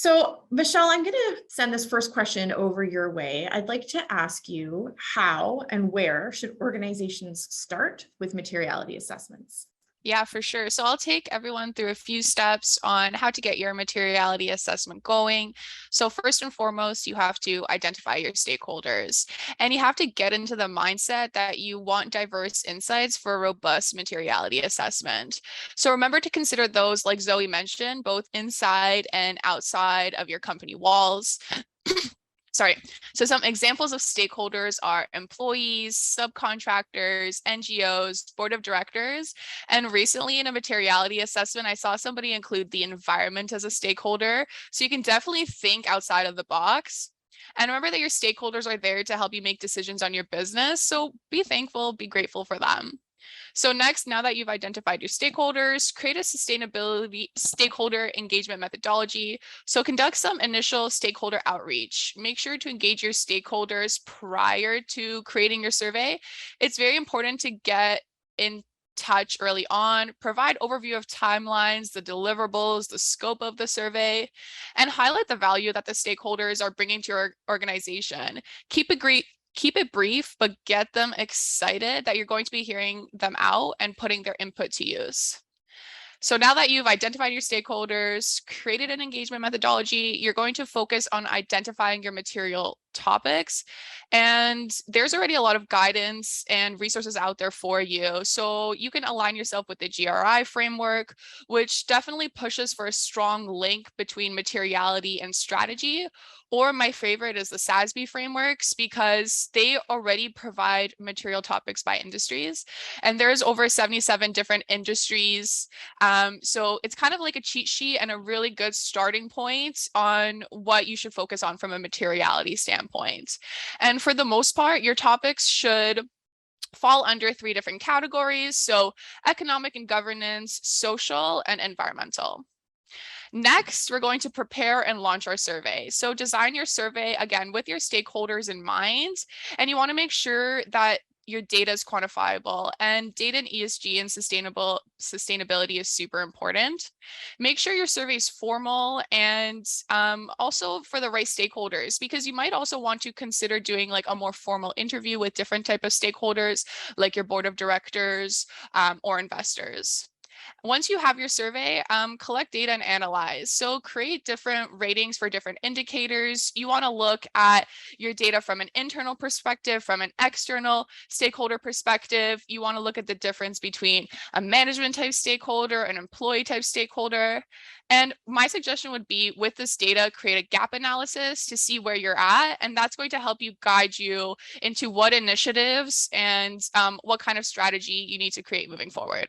So, Michelle, I'm going to send this first question over your way. I'd like to ask you how and where should organizations start with materiality assessments? Yeah, for sure. So I'll take everyone through a few steps on how to get your materiality assessment going. So first and foremost, you have to identify your stakeholders and you have to get into the mindset that you want diverse insights for a robust materiality assessment. So remember to consider those, like Zoe mentioned, both inside and outside of your company walls. Sorry. So some examples of stakeholders are employees, subcontractors, NGOs, board of directors. And recently in a materiality assessment, I saw somebody include the environment as a stakeholder. So you can definitely think outside of the box. And remember that your stakeholders are there to help you make decisions on your business. So be thankful, be grateful for them. So next, now that you've identified your stakeholders, create a sustainability stakeholder engagement methodology. So conduct some initial stakeholder outreach. Make sure to engage your stakeholders prior to creating your survey. It's very important to get in touch early on, provide overview of timelines, the deliverables, the scope of the survey, and highlight the value that the stakeholders are bringing to your organization. Keep it brief, but get them excited that you're going to be hearing them out and putting their input to use. So now that you've identified your stakeholders, created an engagement methodology, you're going to focus on identifying your material topics. And there's already a lot of guidance and resources out there for you. So you can align yourself with the GRI framework, which definitely pushes for a strong link between materiality and strategy. Or my favorite is the SASB frameworks because they already provide material topics by industries. And there's over 77 different industries. So it's kind of like a cheat sheet and a really good starting point on what you should focus on from a materiality standpoint. And for the most part, your topics should fall under 3 different categories. So economic and governance, social, and environmental. Next, we're going to prepare and launch our survey. So design your survey, again, with your stakeholders in mind, and you want to make sure that your data is quantifiable, and data in ESG and sustainability is super important. Make sure your survey is formal and also for the right stakeholders, because you might also want to consider doing like a more formal interview with different type of stakeholders, like your board of directors or investors. Once you have your survey, collect data and analyze. So create different ratings for different indicators. You want to look at your data from an internal perspective, from an external stakeholder perspective. You want to look at the difference between a management type stakeholder, an employee type stakeholder. And my suggestion would be, with this data, create a gap analysis to see where you're at. And that's going to help you guide you into what initiatives and what kind of strategy you need to create moving forward.